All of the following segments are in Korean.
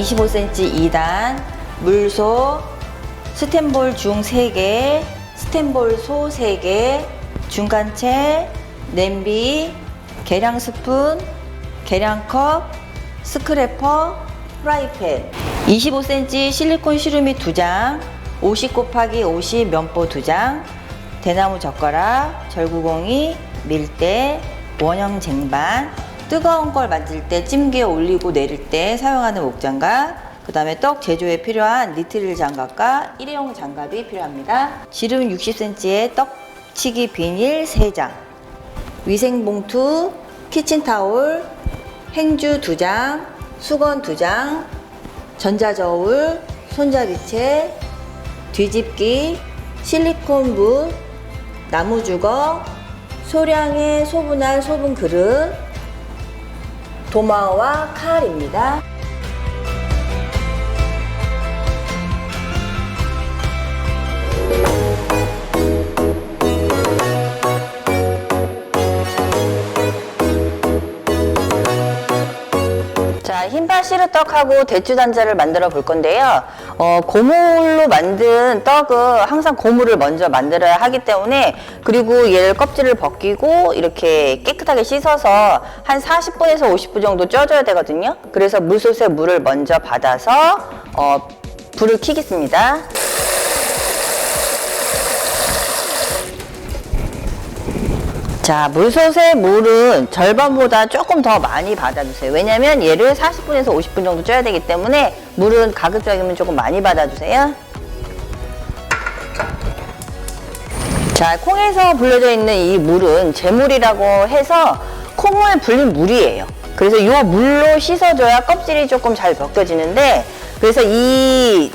25cm 2단, 물소, 스텐볼 중 3개, 스텐볼 소 3개, 중간채, 냄비, 계량 스푼, 계량컵, 스크래퍼, 프라이팬, 25cm 실리콘 시루미 2장, 50 곱하기 50 면보 2장, 대나무 젓가락, 절구공이, 밀대, 원형 쟁반, 뜨거운 걸 만질 때 찜기에 올리고 내릴 때 사용하는 목장갑, 그 다음에 떡 제조에 필요한 니트릴 장갑과 일회용 장갑이 필요합니다. 지름 60cm의 떡치기 비닐 3장, 위생봉투, 키친타올, 행주 2장, 수건 2장, 전자저울, 손잡이채, 뒤집기, 실리콘 붓, 나무주걱, 소량의 소분할 소분 그릇, 도마와 칼입니다. 자, 흰파 시루떡하고 대추단자를 만들어 볼 건데요. 고물로 만든 떡은 항상 고물을 먼저 만들어야 하기 때문에, 그리고 얘를 껍질을 벗기고 이렇게 깨끗하게 씻어서 한 40분에서 50분 정도 쪄줘야 되거든요. 그래서 물솥에 물을 먼저 받아서 불을 켜겠습니다. 자, 물솥에 물은 절반보다 조금 더 많이 받아주세요. 왜냐면 얘를 40분에서 50분 정도 쪄야 되기 때문에 물은 가급적이면 조금 많이 받아주세요. 자, 콩에서 불려져 있는 이 물은 재물이라고 해서 콩을 불린 물이에요. 그래서 이 물로 씻어줘야 껍질이 조금 잘 벗겨지는데, 그래서 이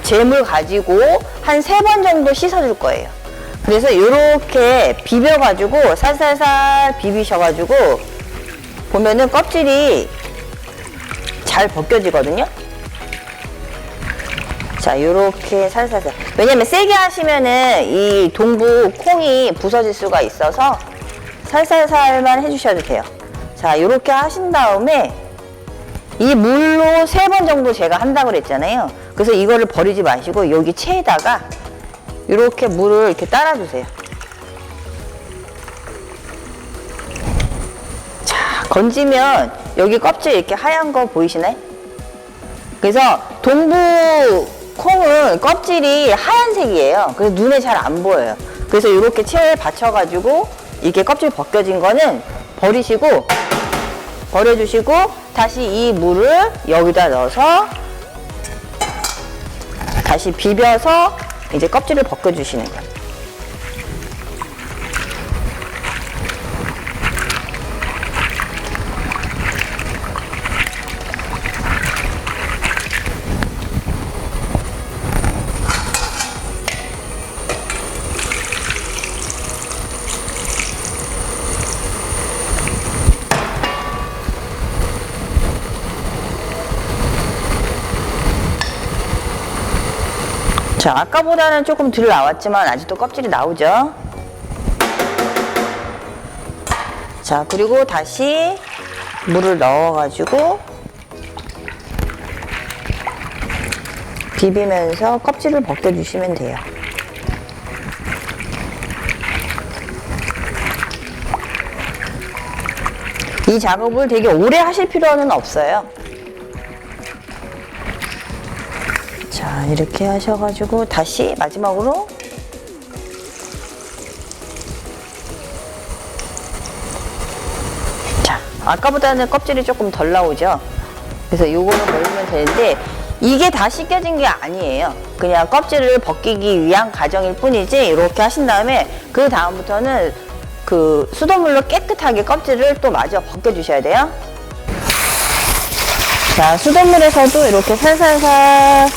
재물 가지고 한 3번 정도 씻어줄 거예요. 그래서 이렇게 비벼가지고 살살살 비비셔가지고 보면은 껍질이 잘 벗겨지거든요. 자, 이렇게 살살살. 왜냐면 세게 하시면은 이 동부 콩이 부서질 수가 있어서 살살살만 해주셔도 돼요. 자, 이렇게 하신 다음에 이 물로 3번 정도 제가 한다고 그랬잖아요. 그래서 이거를 버리지 마시고 여기 체에다가 이렇게 물을 이렇게 따라주세요. 자, 건지면 여기 껍질 이렇게 하얀 거 보이시나요? 그래서 동부 콩은 껍질이 하얀색이에요. 그래서 눈에 잘 안 보여요. 그래서 이렇게 체에 받쳐가지고 이렇게 껍질 벗겨진 거는 버려주시고 다시 이 물을 여기다 넣어서 다시 비벼서 이제 껍질을 벗겨주시는 거예요. 자, 아까보다는 조금 덜 나왔지만 아직도 껍질이 나오죠. 자, 그리고 다시 물을 넣어가지고 비비면서 껍질을 벗겨주시면 돼요. 이 작업을 되게 오래 하실 필요는 없어요. 자, 이렇게 하셔가지고 다시 마지막으로 자, 아까보다는 껍질이 조금 덜 나오죠. 그래서 요거는 버리면 되는데 이게 다 씻겨진 게 아니에요. 그냥 껍질을 벗기기 위한 과정일 뿐이지, 이렇게 하신 다음에 그 다음부터는 그 수돗물로 깨끗하게 껍질을 또 마저 벗겨주셔야 돼요. 자, 수돗물에서도 이렇게 살살살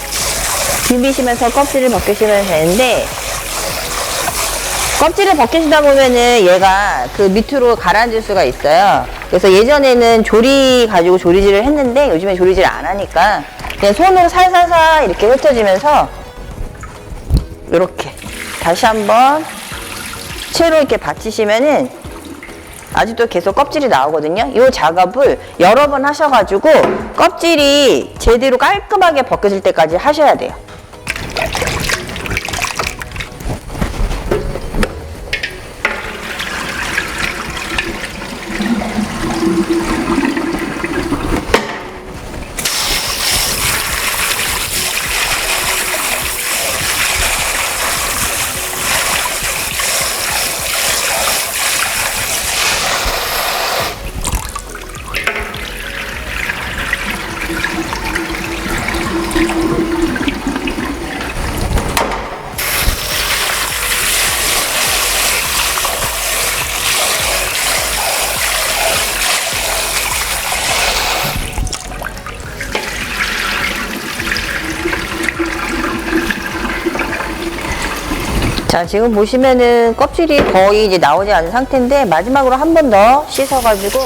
비비시면서 껍질을 벗기시면 되는데, 껍질을 벗기시다 보면은 얘가 그 밑으로 가라앉을 수가 있어요. 그래서 예전에는 조리 가지고 조리질을 했는데 요즘에 조리질 안 하니까 그냥 손으로 살살살 이렇게 흩어지면서 이렇게 다시 한번 채로 이렇게 받치시면은 아직도 계속 껍질이 나오거든요. 이 작업을 여러 번 하셔가지고 껍질이 제대로 깔끔하게 벗겨질 때까지 하셔야 돼요. 자, 지금 보시면은 껍질이 거의 이제 나오지 않은 상태인데 마지막으로 한 번 더 씻어가지고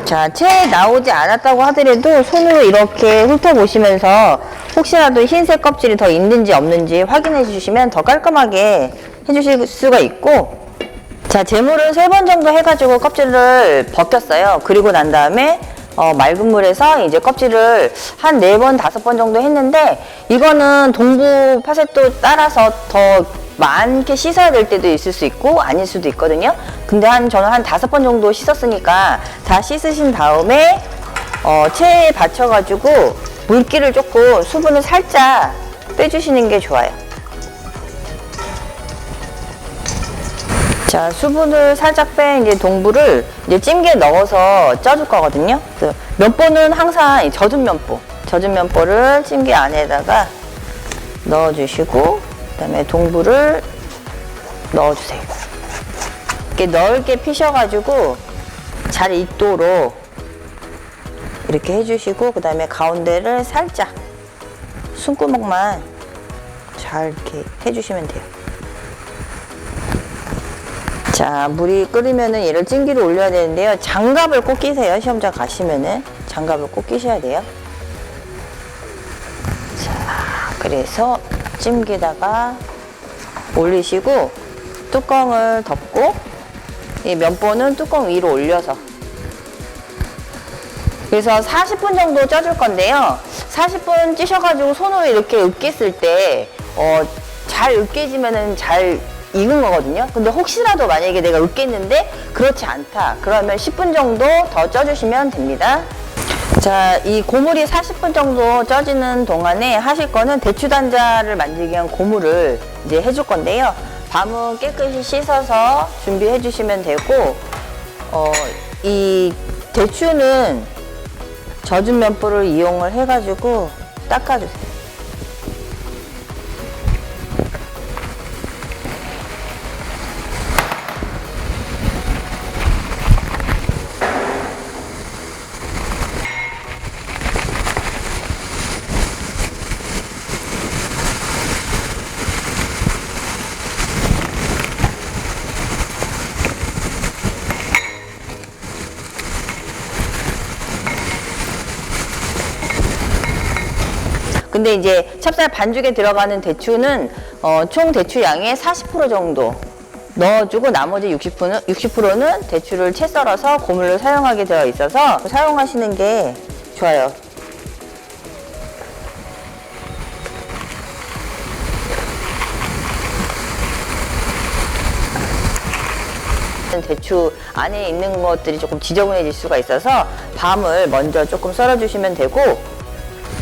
자, 채 나오지 않았다고 하더라도 손으로 이렇게 훑어보시면서 혹시라도 흰색 껍질이 더 있는지 없는지 확인해 주시면 더 깔끔하게 해주실 수가 있고, 자, 재물을 3번 정도 해가지고 껍질을 벗겼어요. 그리고 난 다음에 맑은 물에서 이제 껍질을 한 4번, 5번 정도 했는데, 이거는 동부 파셋도 따라서 더 많게 씻어야 될 때도 있을 수 있고 아닐 수도 있거든요. 근데 저는 한 5번 정도 씻었으니까 다 씻으신 다음에 체에 받쳐가지고 물기를 조금, 수분을 살짝 빼주시는 게 좋아요. 자, 수분을 살짝 뺀 이제 동부를 이제 찜기에 넣어서 쪄줄 거거든요. 면보는 항상 젖은 면보를 찜기 안에다가 넣어주시고, 그 다음에 동부를 넣어주세요. 이렇게 넓게 피셔가지고 잘 익도록 이렇게 해주시고, 그 다음에 가운데를 살짝 숨구멍만 잘 이렇게 해주시면 돼요. 자, 물이 끓으면은 얘를 찜기로 올려야 되는데요. 장갑을 꼭 끼세요. 시험장 가시면은 장갑을 꼭 끼셔야 돼요. 자, 그래서 찜기에다가 올리시고 뚜껑을 덮고, 이 면보는 뚜껑 위로 올려서, 그래서 40분 정도 쪄줄 건데요. 40분 찌셔가지고 손으로 이렇게 으깼을 때 잘 으깨지면은 잘 익은 거거든요. 근데 혹시라도 만약에 내가 으깼는데 그렇지 않다, 그러면 10분 정도 더 쪄주시면 됩니다. 자, 이 고물이 40분 정도 쪄지는 동안에 하실 거는 대추 단자를 만들기 위한 고물을 이제 해줄 건데요. 밤은 깨끗이 씻어서 준비해 주시면 되고, 이 대추는 젖은 면보를 이용을 해가지고 닦아주세요. 근데 이제 찹쌀 반죽에 들어가는 대추는 총 대추 양의 40% 정도 넣어주고, 나머지 60%는 대추를 채 썰어서 고물로 사용하게 되어 있어서 사용하시는 게 좋아요. 대추 안에 있는 것들이 조금 지저분해질 수가 있어서 밤을 먼저 조금 썰어주시면 되고,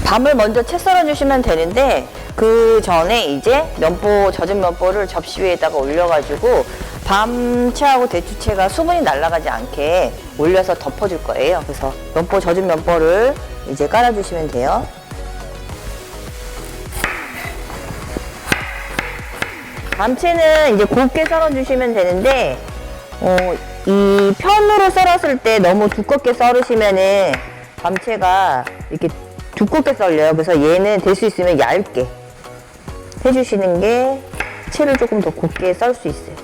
밤을 먼저 채 썰어주시면 되는데, 그 전에 이제 젖은 면보를 접시 위에다가 올려가지고 밤채하고 대추채가 수분이 날아가지 않게 올려서 덮어줄 거예요. 그래서 젖은 면보를 이제 깔아주시면 돼요. 밤채는 이제 곱게 썰어주시면 되는데, 이 편으로 썰었을 때 너무 두껍게 썰으시면은 밤채가 이렇게 두껍게 썰려요. 그래서 얘는 될 수 있으면 얇게 해주시는 게 채를 조금 더 곱게 썰 수 있어요.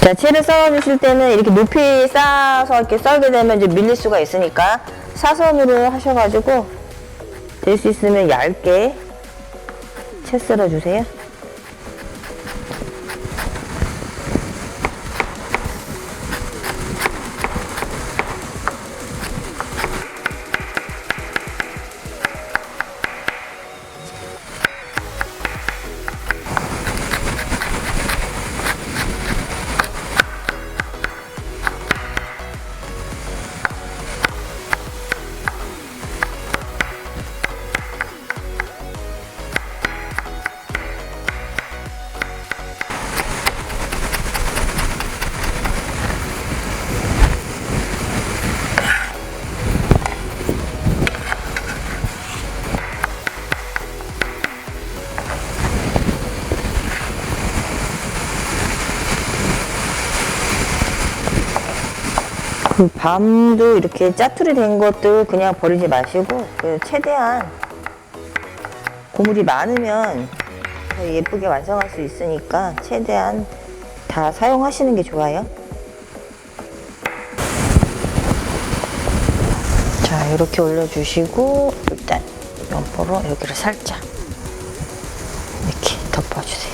자, 채를 썰어주실 때는 이렇게 높이 쌓아서 이렇게 썰게 되면 이제 밀릴 수가 있으니까 사선으로 하셔가지고 될 수 있으면 얇게 채 썰어주세요. 그 밤도 이렇게 짜투리 된 것들 그냥 버리지 마시고 최대한 고물이 많으면 더 예쁘게 완성할 수 있으니까 최대한 다 사용하시는 게 좋아요. 자, 이렇게 올려주시고 일단 면포로 여기를 살짝 이렇게 덮어주세요.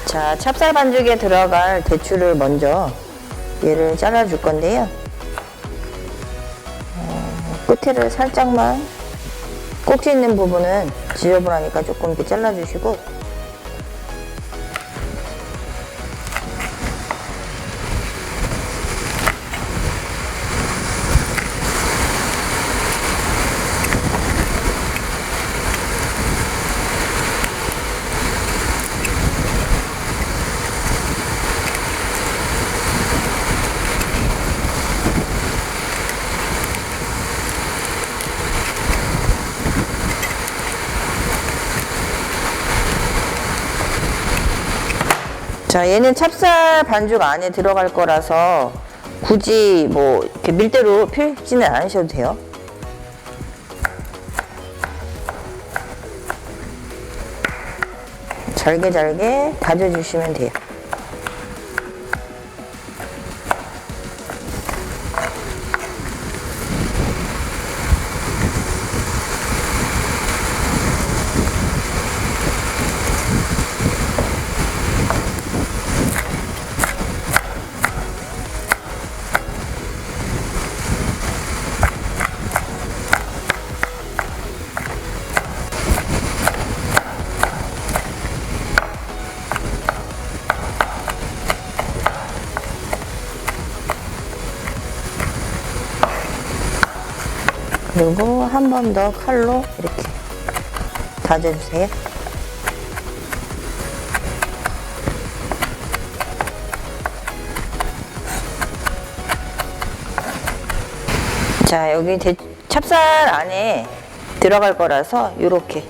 자, 찹쌀 반죽에 들어갈 대추를 먼저 얘를 잘라줄 건데요. 끝에를 살짝만 꼭지 있는 부분은 지저분하니까 조금 이렇게 잘라주시고 자, 얘는 찹쌀 반죽 안에 들어갈 거라서 굳이 뭐 이렇게 밀대로 펴지는 않으셔도 돼요. 잘게 잘게 다져주시면 돼요. 그리고 한 번 더 칼로 이렇게 다져주세요. 자, 여기 찹쌀 안에 들어갈 거라서 이렇게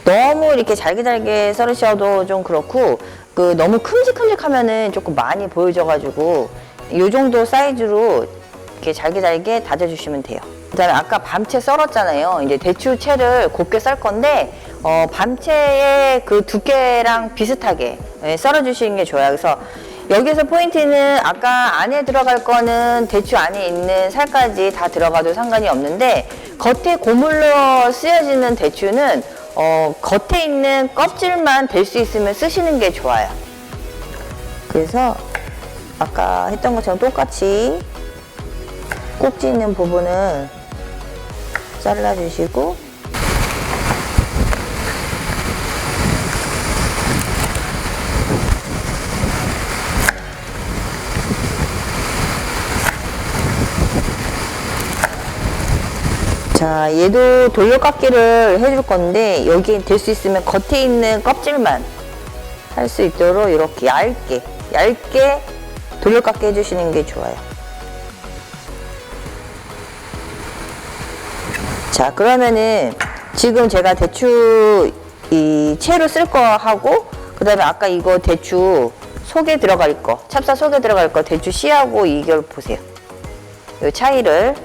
너무 이렇게 잘게 썰으셔도 좀 그렇고 너무 큼직큼직하면은 조금 많이 보여져가지고 이 정도 사이즈로 이렇게 잘게 다져주시면 돼요. 그다음에 아까 밤채 썰었잖아요. 이제 대추채를 곱게 썰 건데 밤채의 그 두께랑 비슷하게 썰어주시는 게 좋아요. 그래서 여기서 포인트는 아까 안에 들어갈 거는 대추 안에 있는 살까지 다 들어가도 상관이 없는데 겉에 고물로 쓰여지는 대추는 겉에 있는 껍질만 될 수 있으면 쓰시는 게 좋아요. 그래서 아까 했던 것처럼 똑같이 꼭지 있는 부분을 잘라주시고 자, 얘도 돌려깎기를 해줄 건데 여기 될 수 있으면 겉에 있는 껍질만 할 수 있도록 이렇게 얇게 돌려깎기 해주시는 게 좋아요. 자, 그러면은 지금 제가 대추 이 채로 쓸 거 하고 그 다음에 아까 이거 대추 속에 들어갈 거 찹쌀 속에 들어갈 거 대추 씨하고 이걸 보세요. 이 차이를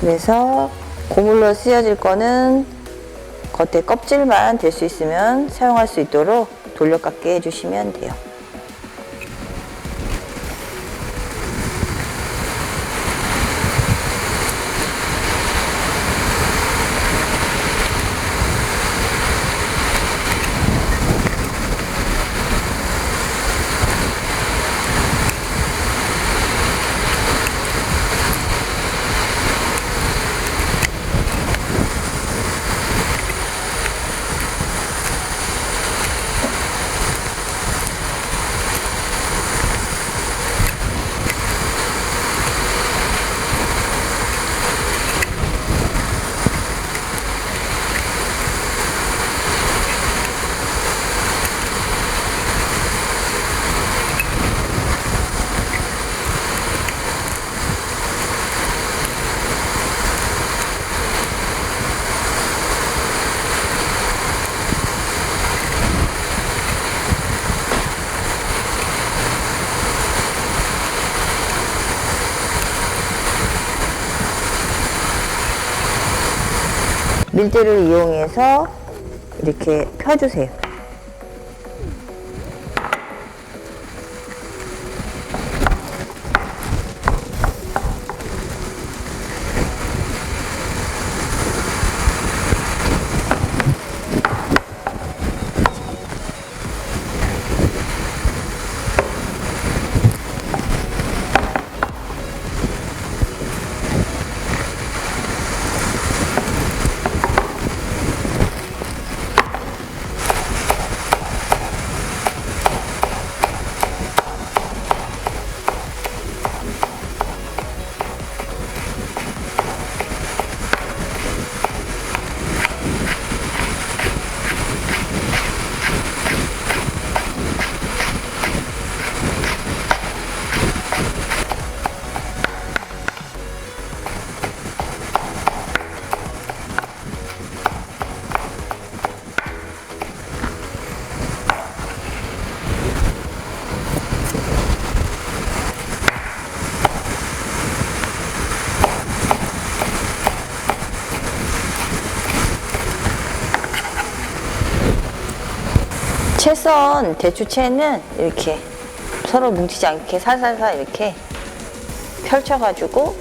그래서 고물로 쓰여질 거는 겉에 껍질만 될 수 있으면 사용할 수 있도록 돌려깎기 해주시면 돼요. 밀대를 이용해서 이렇게 펴주세요. 채썬 대추채는 이렇게 서로 뭉치지 않게 살살살 이렇게 펼쳐가지고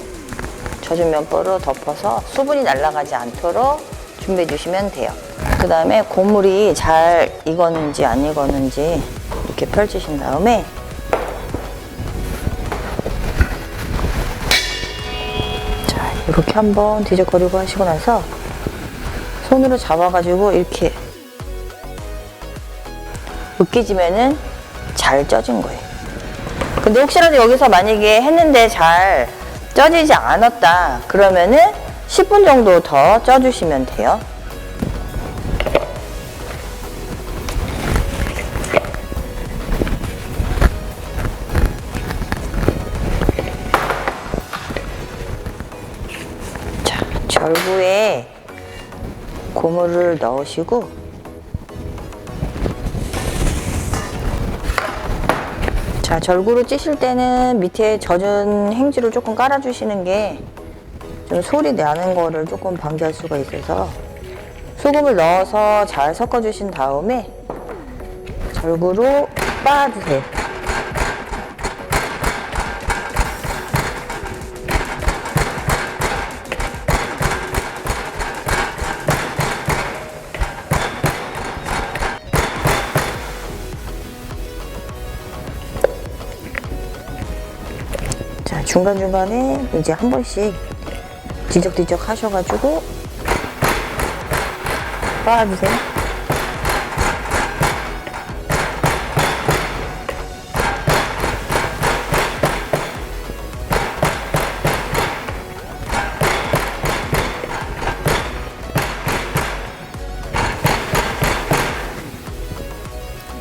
젖은 면보로 덮어서 수분이 날아가지 않도록 준비해 주시면 돼요. 그 다음에 고물이 잘 익었는지 안 익었는지 이렇게 펼치신 다음에 자, 이렇게 한번 뒤적거리고 하시고 나서 손으로 잡아가지고 이렇게 으깨지면은 잘 쪄진 거예요. 근데 혹시라도 여기서 만약에 했는데 잘 쪄지지 않았다 그러면은 10분 정도 더 쪄주시면 돼요. 자, 절구에 고물을 넣으시고 자, 절구로 찌실 때는 밑에 젖은 행주를 조금 깔아주시는 게 좀 소리 나는 거를 조금 방지할 수가 있어서 소금을 넣어서 잘 섞어주신 다음에 절구로 빻아주세요. 자, 중간중간에 이제 한 번씩 뒤적뒤적 하셔가지고 빻아주세요.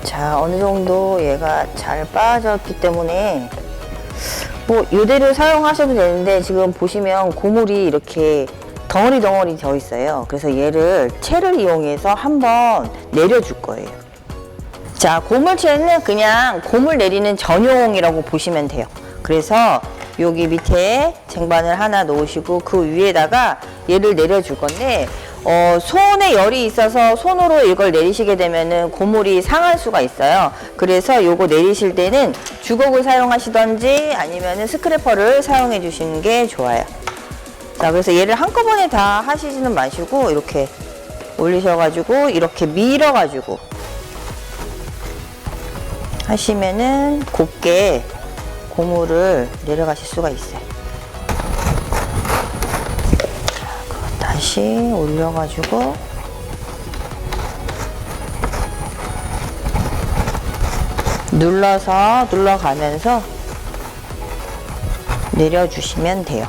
자, 어느 정도 얘가 잘 빠졌기 때문에 뭐 이대로 사용하셔도 되는데 지금 보시면 고물이 이렇게 덩어리 되어 있어요. 그래서 얘를 채를 이용해서 한번 내려줄 거예요. 자, 고물채는 그냥 고물 내리는 전용이라고 보시면 돼요. 그래서 여기 밑에 쟁반을 하나 놓으시고 그 위에다가 얘를 내려줄 건데 손에 열이 있어서 손으로 이걸 내리시게 되면은 고물이 상할 수가 있어요. 그래서 요거 내리실 때는 주걱을 사용하시던지 아니면은 스크래퍼를 사용해 주시는 게 좋아요. 자, 그래서 얘를 한꺼번에 다 하시지는 마시고 이렇게 올리셔가지고 이렇게 밀어가지고 하시면은 곱게 고물을 내려가실 수가 있어요. 그거 다시 올려가지고 눌러가면서 내려주시면 돼요.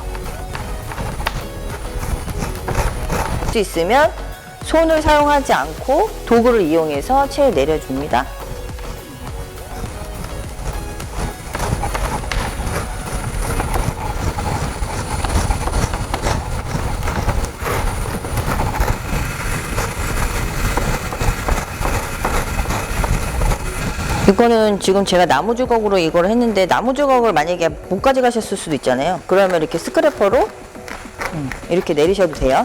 할 수 있으면 손을 사용하지 않고 도구를 이용해서 채 내려줍니다. 이거는 지금 제가 나무 주걱으로 이걸 했는데 나무 주걱을 만약에 못 가져가셨을 수도 있잖아요. 그러면 이렇게 스크래퍼로 이렇게 내리셔도 돼요.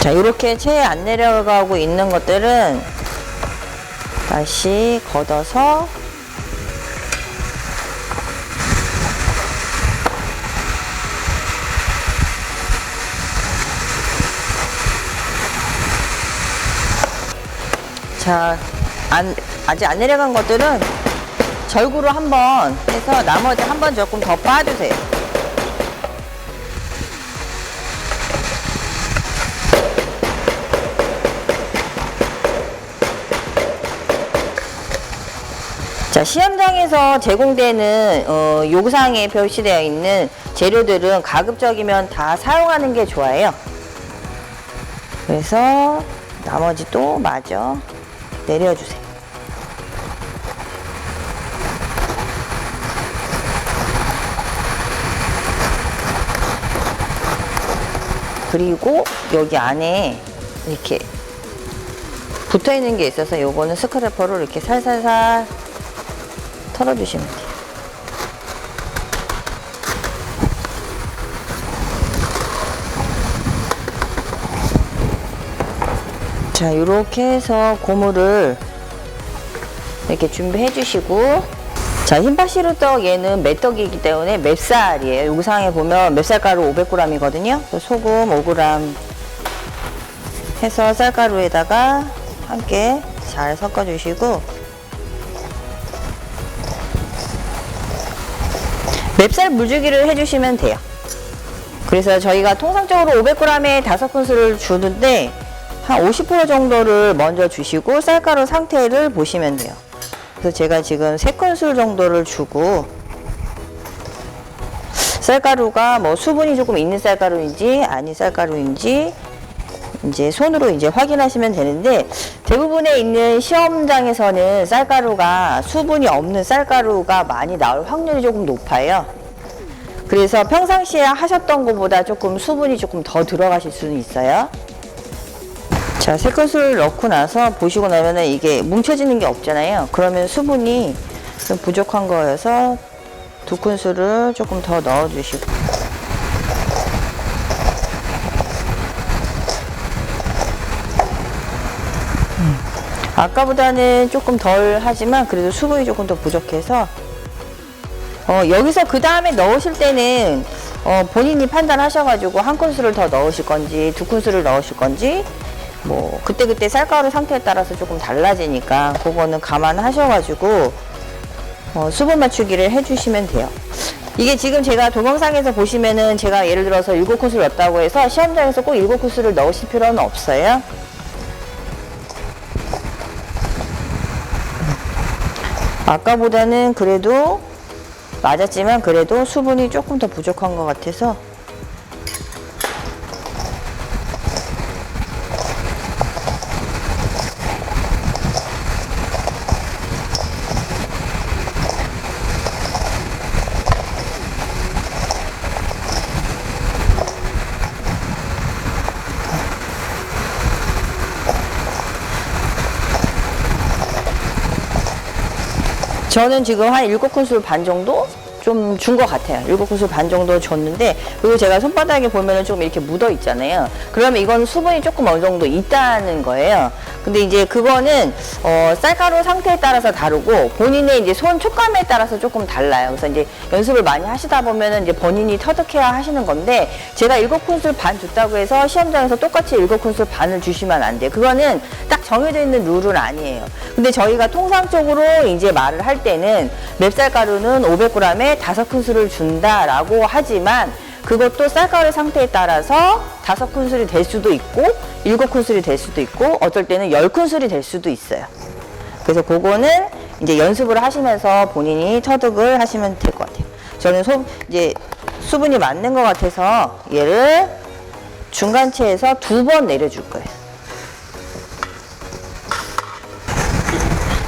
자, 이렇게 채 안 내려가고 있는 것들은 다시 걷어서 자, 아직 안 내려간 것들은 절구로 한번 해서 나머지 한번 조금 더 빻아주세요. 자, 시험장에서 제공되는 요구사항에 표시되어 있는 재료들은 가급적이면 다 사용하는 게 좋아요. 그래서 나머지 또 마저 내려주세요. 그리고 여기 안에 이렇게 붙어 있는 게 있어서 요거는 스크래퍼로 이렇게 살살살 털어주시면 돼요. 자, 이렇게 해서 고무를 이렇게 준비해 주시고, 자, 흰파시루떡 얘는 맵떡이기 때문에 맵쌀이에요. 요구사항에 보면 맵쌀가루 500g이거든요. 소금 5g 해서 쌀가루에다가 함께 잘 섞어 주시고, 맵쌀 물주기를 해주시면 돼요. 그래서 저희가 통상적으로 500g에 5큰술을 주는데 한 50% 정도를 먼저 주시고 쌀가루 상태를 보시면 돼요. 그래서 제가 지금 3큰술 정도를 주고, 쌀가루가 뭐 수분이 조금 있는 쌀가루인지 아닌 쌀가루인지 이제 손으로 이제 확인하시면 되는데, 대부분에 있는 시험장에서는 쌀가루가 수분이 없는 쌀가루가 많이 나올 확률이 조금 높아요. 그래서 평상시에 하셨던 것보다 조금 수분이 조금 더 들어가실 수는 있어요. 자, 3큰술 넣고 나서 보시고 나면은 이게 뭉쳐지는 게 없잖아요. 그러면 수분이 좀 부족한 거여서 2큰술을 조금 더 넣어 주시고, 아까보다는 조금 덜 하지만 그래도 수분이 조금 더 부족해서 여기서 그 다음에 넣으실 때는 본인이 판단하셔가지고 1큰술을 더 넣으실 건지 2큰술을 넣으실 건지 뭐 그때그때 쌀가루 상태에 따라서 조금 달라지니까 그거는 감안하셔가지고 수분 맞추기를 해주시면 돼요. 이게 지금 제가 동영상에서 보시면은 제가 예를 들어서 7큰술 넣었다고 해서 시험장에서 꼭 7큰술을 넣으실 필요는 없어요. 아까보다는 그래도 맞았지만 그래도 수분이 조금 더 부족한 것 같아서 저는 지금 한 7큰술 반 정도 좀 준 것 같아요. 7큰술 반 정도 줬는데, 그리고 제가 손바닥에 보면은 좀 이렇게 묻어 있잖아요. 그러면 이건 수분이 조금 어느 정도 있다는 거예요. 근데 이제 그거는 쌀가루 상태에 따라서 다르고 본인의 이제 손 촉감에 따라서 조금 달라요. 그래서 이제 연습을 많이 하시다 보면은 이제 본인이 터득해야 하시는 건데, 제가 7큰술 반 줬다고 해서 시험장에서 똑같이 7큰술 반을 주시면 안 돼요. 그거는 딱 정해져 있는 룰은 아니에요. 근데 저희가 통상적으로 이제 말을 할 때는 맵쌀가루는 500g에 5큰술을 준다라고 하지만, 그것도 쌀가루 상태에 따라서 5큰술이 될 수도 있고 7큰술이 될 수도 있고 어떨 때는 10큰술이 될 수도 있어요. 그래서 그거는 이제 연습을 하시면서 본인이 터득을 하시면 될 것 같아요. 저는 이제 수분이 맞는 것 같아서 얘를 중간체에서 2번 내려줄 거예요.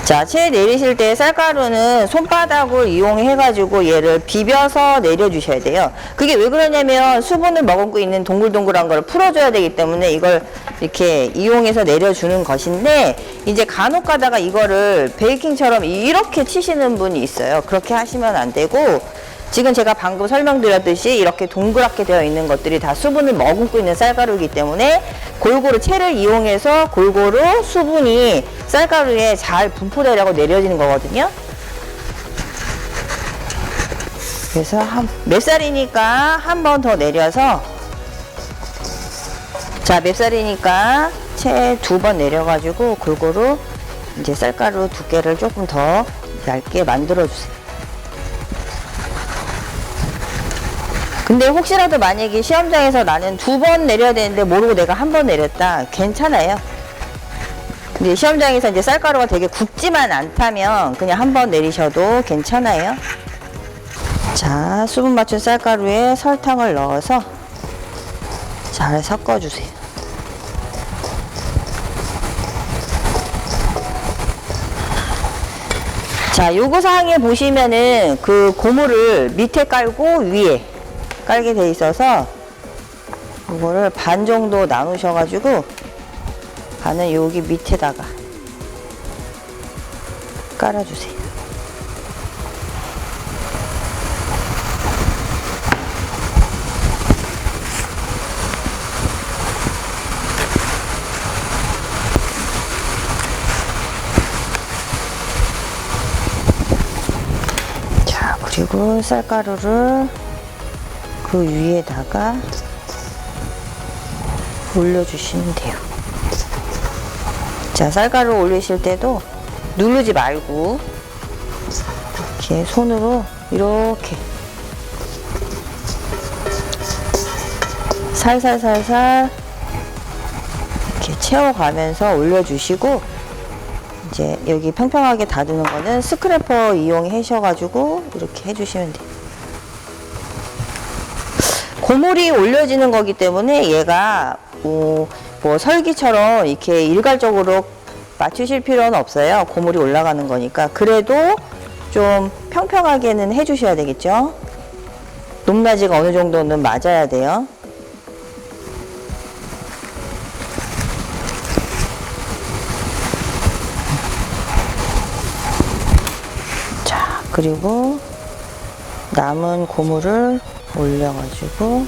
자, 채 내리실 때 쌀가루는 손바닥을 이용해가지고 얘를 비벼서 내려주셔야 돼요. 그게 왜 그러냐면 수분을 머금고 있는 동글동글한 걸 풀어줘야 되기 때문에 이걸 이렇게 이용해서 내려주는 것인데, 이제 간혹 가다가 이거를 베이킹처럼 이렇게 치시는 분이 있어요. 그렇게 하시면 안 되고, 지금 제가 방금 설명드렸듯이 이렇게 동그랗게 되어 있는 것들이 다 수분을 머금고 있는 쌀가루이기 때문에 골고루 채를 이용해서 골고루 수분이 쌀가루에 잘 분포되려고 내려지는 거거든요. 그래서 맵쌀이니까 한 번 더 내려서, 자, 맵쌀이니까 채 2번 내려가지고 골고루 이제 쌀가루 두께를 조금 더 얇게 만들어 주세요. 근데 혹시라도 만약에 시험장에서 나는 2번 내려야 되는데 모르고 내가 한 번 내렸다, 괜찮아요. 근데 시험장에서 이제 쌀가루가 되게 굵지만 않다면 그냥 한 번 내리셔도 괜찮아요. 자, 수분 맞춘 쌀가루에 설탕을 넣어서 잘 섞어주세요. 자, 요구사항에 보시면은 그 고무를 밑에 깔고 위에 깔게 돼 있어서 이거를 반 정도 나누셔가지고 반은 여기 밑에다가 깔아주세요. 자, 그리고 쌀가루를 그 위에다가 올려주시면 돼요. 자, 쌀가루 올리실 때도 누르지 말고 이렇게 손으로 이렇게 살살살살 이렇게 채워가면서 올려주시고, 이제 여기 평평하게 다듬는 거는 스크래퍼 이용하셔가지고 이렇게 해주시면 돼요. 고물이 올려지는 거기 때문에 얘가 뭐 설기처럼 이렇게 일괄적으로 맞추실 필요는 없어요. 고물이 올라가는 거니까. 그래도 좀 평평하게는 해주셔야 되겠죠. 높낮이가 어느 정도는 맞아야 돼요. 자, 그리고 남은 고물을 올려가지고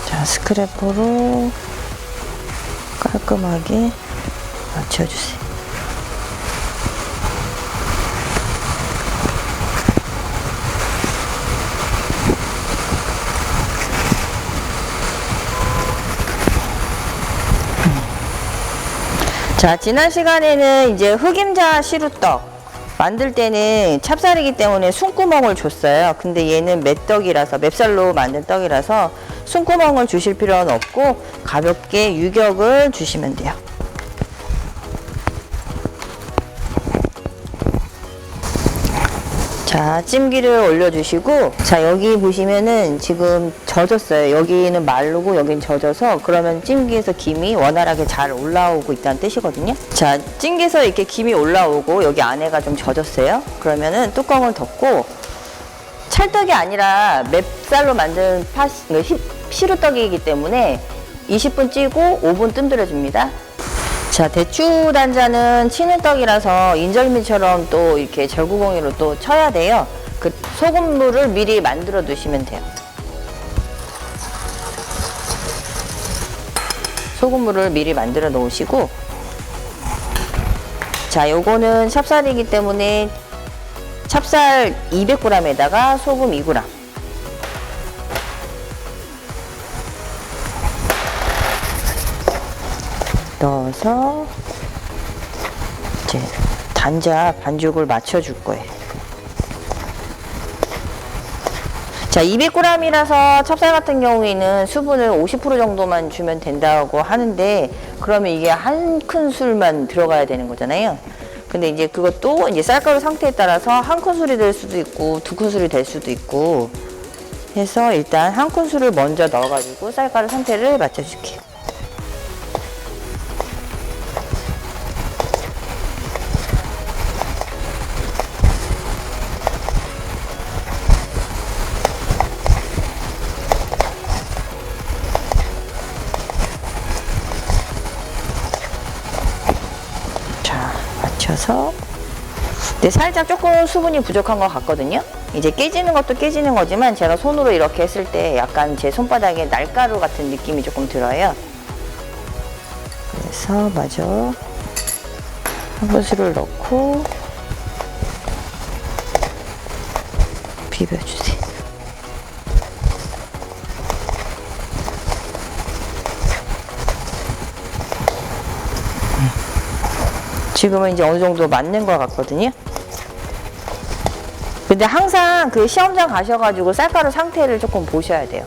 자, 스크래퍼로 깔끔하게 맞춰주세요. 자, 지난 시간에는 이제 흑임자 시루떡 만들 때는 찹쌀이기 때문에 숨구멍을 줬어요. 근데 얘는 맷떡이라서, 맵쌀로 만든 떡이라서 숨구멍을 주실 필요는 없고 가볍게 유격을 주시면 돼요. 자, 찜기를 올려주시고, 자, 여기 보시면은 지금 젖었어요. 여기는 마르고 여기는 젖어서, 그러면 찜기에서 김이 원활하게 잘 올라오고 있다는 뜻이거든요. 자, 찜기에서 이렇게 김이 올라오고 여기 안에가 좀 젖었어요. 그러면은 뚜껑을 덮고, 찰떡이 아니라 맵쌀로 만든 시루떡이기 때문에 20분 찌고 5분 뜸들여 줍니다. 자, 대추 단자는 치는 떡이라서 인절미처럼 또 이렇게 절구공이로 또 쳐야 돼요. 그 소금물을 미리 만들어 두시면 돼요. 소금물을 미리 만들어 놓으시고, 자, 요거는 찹쌀이기 때문에 찹쌀 200g에다가 소금 2g, 넣어서 이제 단자 반죽을 맞춰줄 거예요. 자, 200g이라서 찹쌀 같은 경우에는 수분을 50% 정도만 주면 된다고 하는데, 그러면 이게 한 큰술만 들어가야 되는 거잖아요. 근데 이제 그것도 이제 쌀가루 상태에 따라서 한 큰술이 될 수도 있고 두 큰술이 될 수도 있고 해서, 일단 한 큰술을 먼저 넣어가지고 쌀가루 상태를 맞춰줄게요. 맞춰서, 근데 살짝 조금 수분이 부족한 것 같거든요. 이제 깨지는 것도 깨지는 거지만 제가 손으로 이렇게 했을 때 약간 제 손바닥에 날가루 같은 느낌이 조금 들어요. 그래서 마저 한 큰술을 넣고 비벼주세요. 지금은 이제 어느 정도 맞는 것 같거든요. 근데 항상 그 시험장 가셔가지고 쌀가루 상태를 조금 보셔야 돼요.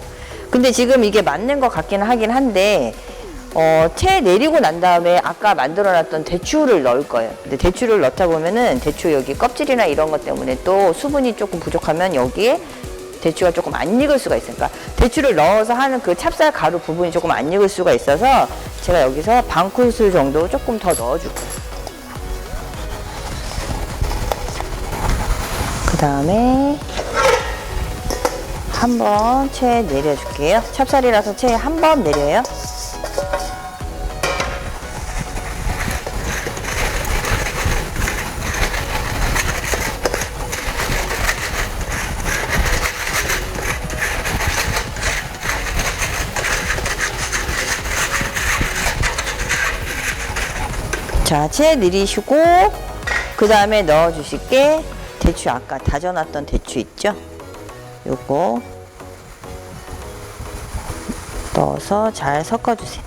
근데 지금 이게 맞는 것 같긴 하긴 한데, 채 내리고 난 다음에 아까 만들어놨던 대추를 넣을 거예요. 근데 대추를 넣다 보면은 대추 여기 껍질이나 이런 것 때문에 또 수분이 조금 부족하면 여기에 대추가 조금 안 익을 수가 있어요. 그러니까 대추를 넣어서 하는 그 찹쌀 가루 부분이 조금 안 익을 수가 있어서 제가 여기서 반 큰술 정도 조금 더 넣어줄 거예요. 그 다음에 한번 채 내려줄게요. 찹쌀이라서 채 한 번 내려요. 자, 채 내리시고 그 다음에 넣어주실 게 대추, 아까 다져놨던 대추 있죠? 요거 넣어서 잘 섞어주세요.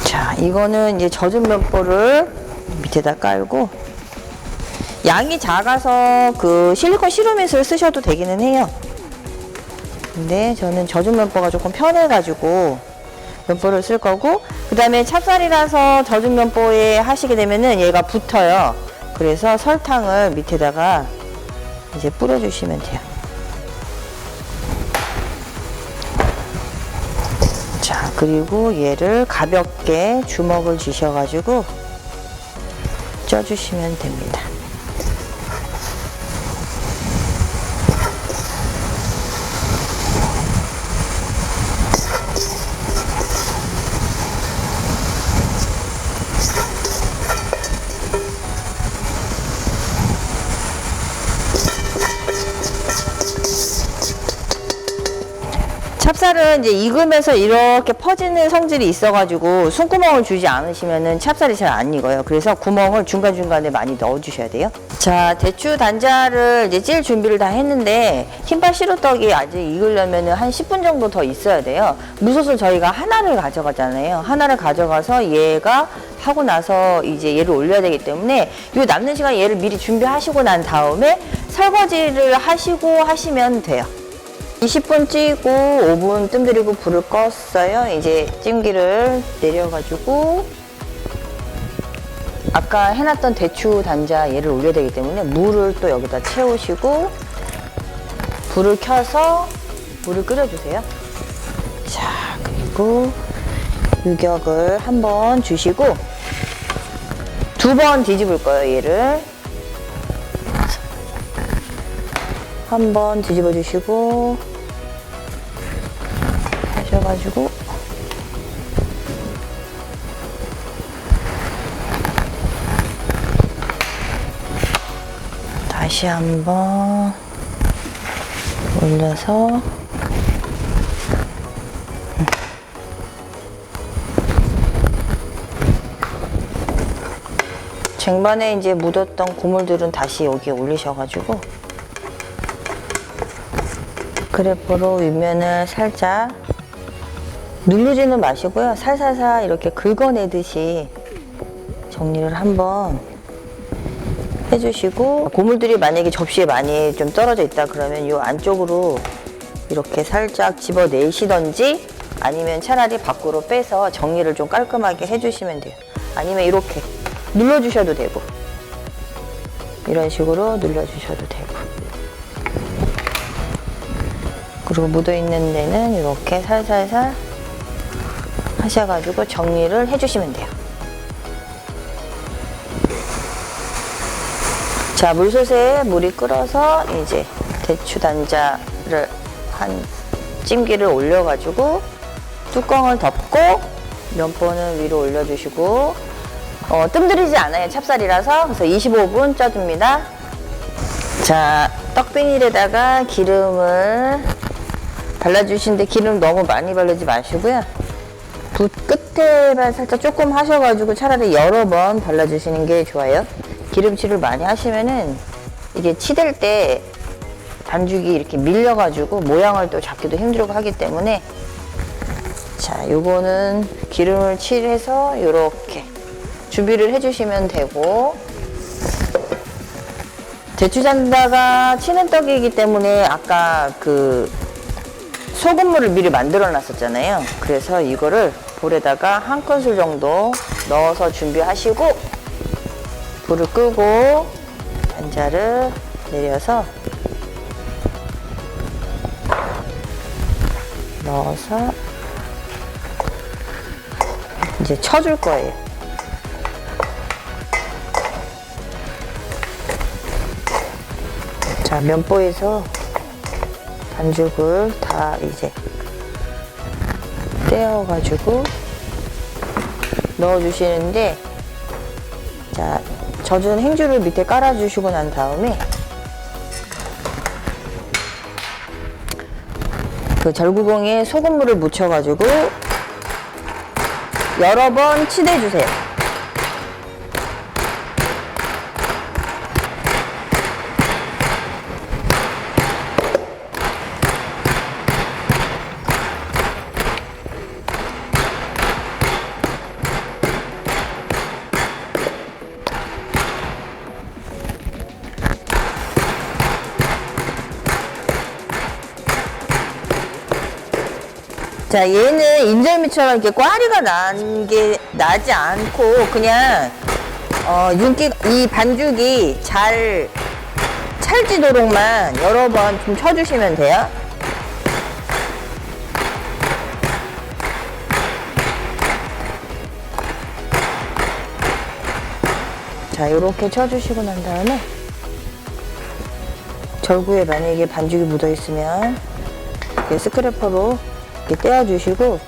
자, 이거는 이제 젖은 면보를 밑에다 깔고, 양이 작아서 그 실리콘 시루밋을 쓰셔도 되기는 해요. 근데 저는 젖은 면보가 조금 편해가지고 면보를 쓸 거고, 그 다음에 찹쌀이라서 젖은 면보에 하시게 되면은 얘가 붙어요. 그래서 설탕을 밑에다가 이제 뿌려주시면 돼요. 자, 그리고 얘를 가볍게 주먹을 쥐셔가지고 쪄주시면 됩니다. 찹쌀은 이제 익으면서 이렇게 퍼지는 성질이 있어가지고 숨구멍을 주지 않으시면은 찹쌀이 잘 안 익어요. 그래서 구멍을 중간중간에 많이 넣어주셔야 돼요. 자, 대추 단자를 이제 찔 준비를 다 했는데 흰파 시루떡이 아직 익으려면 한 10분 정도 더 있어야 돼요. 무솥을 저희가 하나를 가져가잖아요. 하나를 가져가서 얘가 하고 나서 이제 얘를 올려야 되기 때문에 요 남는 시간 얘를 미리 준비하시고 난 다음에 설거지를 하시고 하시면 돼요. 20분 찌고 5분 뜸 들이고 불을 껐어요. 이제 찜기를 내려가지고 아까 해놨던 대추 단자 얘를 올려야 되기 때문에 물을 또 여기다 채우시고 불을 켜서 물을 끓여주세요. 자, 그리고 유격을 한번 주시고 2번 뒤집을 거예요. 얘를 한번 뒤집어 주시고 하셔가지고 다시 한번 올려서 쟁반에 이제 묻었던 고물들은 다시 여기에 올리셔가지고 그래프로 윗면을 살짝 누르지는 마시고요. 살살살 이렇게 긁어내듯이 정리를 한번 해주시고 고물들이 만약에 접시에 많이 좀 떨어져 있다 그러면 이 안쪽으로 이렇게 살짝 집어내시던지 아니면 차라리 밖으로 빼서 정리를 좀 깔끔하게 해주시면 돼요. 아니면 이렇게 눌러주셔도 되고 이런 식으로 눌러주셔도 되고 그리고 묻어있는 데는 이렇게 살살살 하셔가지고 정리를 해주시면 돼요. 자, 물솥에 물이 끓어서 이제 대추 단자를 한 찜기를 올려가지고 뚜껑을 덮고 면보는 위로 올려주시고 뜸들이지 않아요. 찹쌀이라서. 그래서 25분 쪄줍니다. 자, 떡비닐에다가 기름을 발라주시는데 기름 너무 많이 바르지 마시고요. 붓 끝에만 살짝 조금 하셔가지고 차라리 여러 번 발라주시는 게 좋아요. 기름칠을 많이 하시면은 이게 치댈 때 반죽이 이렇게 밀려가지고 모양을 또 잡기도 힘들고 하기 때문에 자, 요거는 기름을 칠해서 요렇게 준비를 해주시면 되고 대추 단자가 치는 떡이기 때문에 아까 그 소금물을 미리 만들어 놨었잖아요. 그래서 이거를 볼에다가 한 큰술 정도 넣어서 준비하시고 불을 끄고 단자를 내려서 넣어서 이제 쳐줄 거예요. 자, 면보에서 반죽을 다 이제 떼어가지고 넣어주시는데 자, 젖은 행주를 밑에 깔아주시고 난 다음에 그 절구봉에 소금물을 묻혀가지고 여러 번 치대주세요. 자, 얘는 인절미처럼 이렇게 꽈리가 나지 않고 그냥 이 반죽이 잘 찰지도록만 여러 번 좀 쳐주시면 돼요. 자, 이렇게 쳐주시고 난 다음에 절구에 만약에 반죽이 묻어있으면 스크래퍼로 이렇게 떼어주시고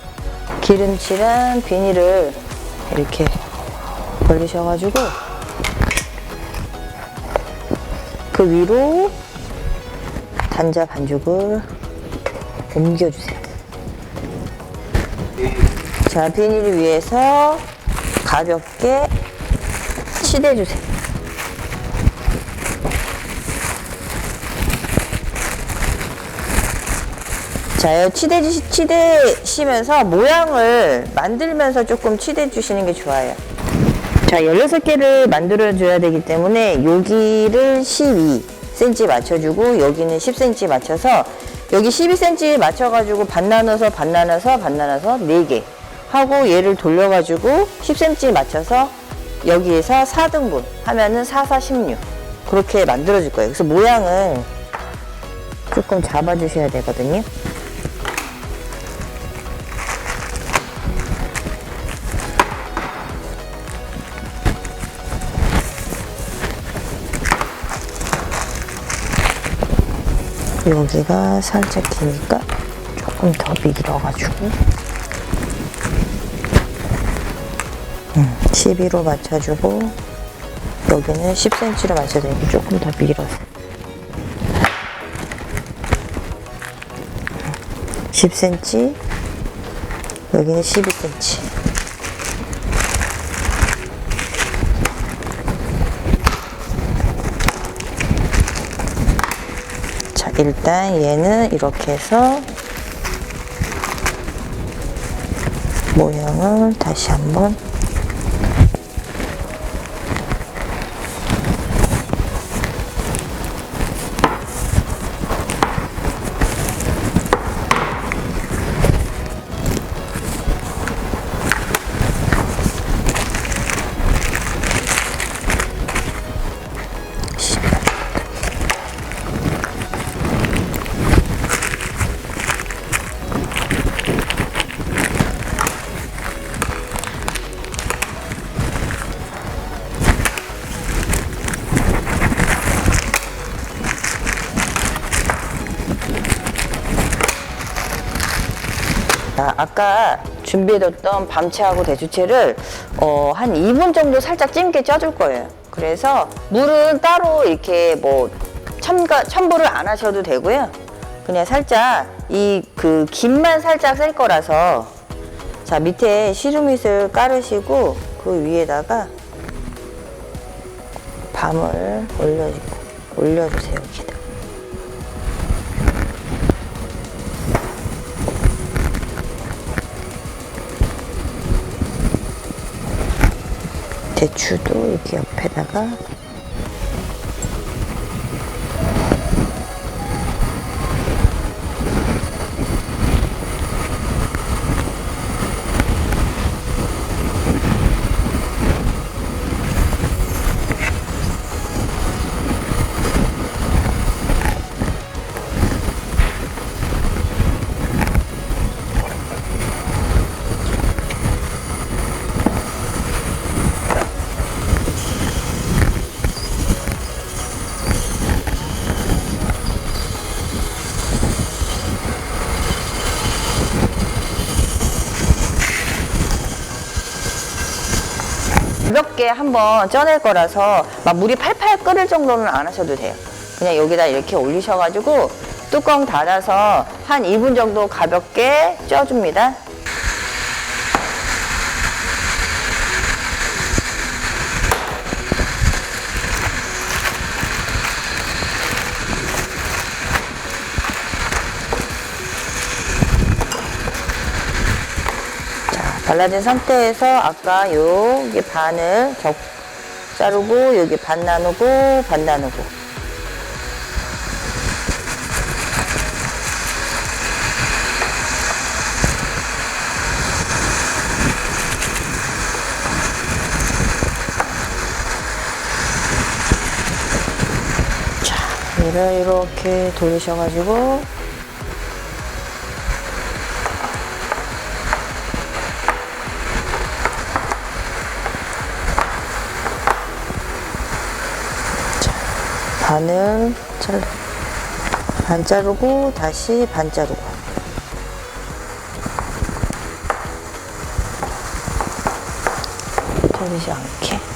기름칠한 비닐을 이렇게 벌리셔가지고 그 위로 단자 반죽을 옮겨주세요. 자, 비닐 위에서 가볍게 치대주세요. 자, 치대시면서 모양을 만들면서 조금 치대 주시는 게 좋아요. 자, 16개를 만들어 줘야 되기 때문에 여기를 12cm 맞춰주고 여기는 10cm 맞춰서 여기 12cm 맞춰가지고 반 나눠서 4개 하고 얘를 돌려가지고 10cm 맞춰서 여기에서 4등분 하면은 4, 4, 16 그렇게 만들어 줄 거예요. 그래서 모양을 조금 잡아 주셔야 되거든요. 여기가 살짝 기니까 조금 더 밀어가지고 12로 맞춰주고 여기는 10cm로 맞춰야 되니까 조금 더 밀어서 10cm 여기는 12cm 자, 일단 얘는 이렇게 해서 모양을 다시 한번 아까 준비해뒀던 밤채하고 대추채를 한 2분 정도 살짝 찜게 쪄줄 거예요. 그래서 물은 따로 이렇게 뭐 첨부를 안 하셔도 되고요. 그냥 살짝 그 김만 살짝 셀 거라서 자 밑에 시루밑을 깔으시고 그 위에다가 밤을 올려주세요. 여기다. 대추도 이렇게 옆에다가 가볍게 한번 쪄낼 거라서 막 물이 팔팔 끓을 정도는 안 하셔도 돼요. 그냥 여기다 이렇게 올리셔가지고 뚜껑 닫아서 한 2분 정도 가볍게 쪄줍니다. 발라진 상태에서 아까 여기 반을 자르고 여기 반 나누고 반 나누고 자, 얘를 이렇게 돌리셔가지고 반을 반 자르고 다시 반 자르고 터지지 않게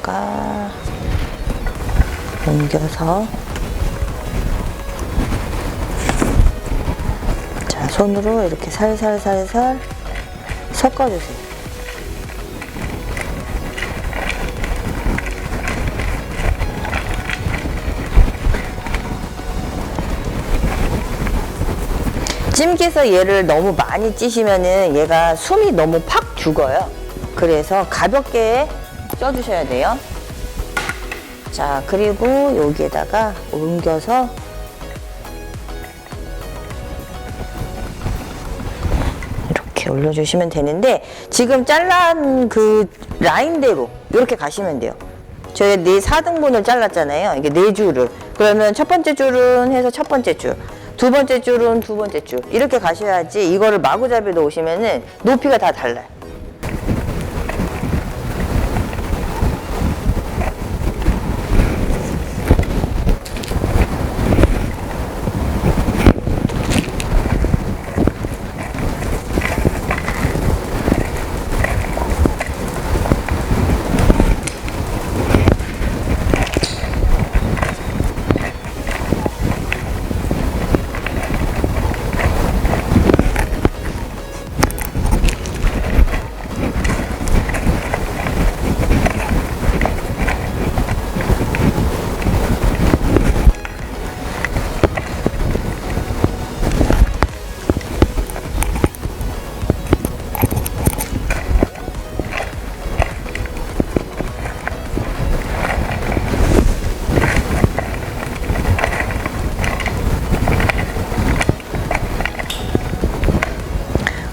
여기다가 옮겨서 자, 손으로 이렇게 살살살살 섞어주세요. 찜기에서 얘를 너무 많이 찌시면은 얘가 숨이 너무 팍 죽어요. 그래서 가볍게 쪄주셔야 돼요. 자, 그리고 여기에다가 옮겨서 이렇게 올려주시면 되는데, 지금 잘란 그 라인대로 이렇게 가시면 돼요. 저희 4등분을 잘랐잖아요. 이게 4줄을. 그러면 첫 번째 줄은 해서 첫 번째 줄, 두 번째 줄은 두 번째 줄, 이렇게 가셔야지 이거를 마구잡이에 놓으시면은 높이가 다 달라요.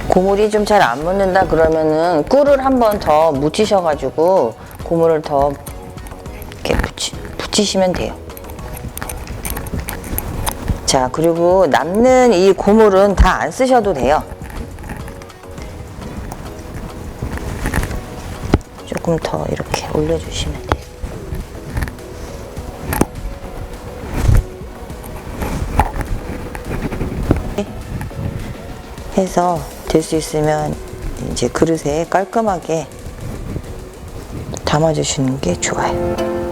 고물이 좀 잘 안 묻는다 그러면은 꿀을 한 번 더 묻히셔가지고 고물을 더 이렇게 붙이시면 돼요. 자, 그리고 남는 이 고물은 다 안 쓰셔도 돼요. 조금 더 이렇게 올려주시면 돼요. 해서 될 수 있으면 이제 그릇에 깔끔하게 담아주시는 게 좋아요.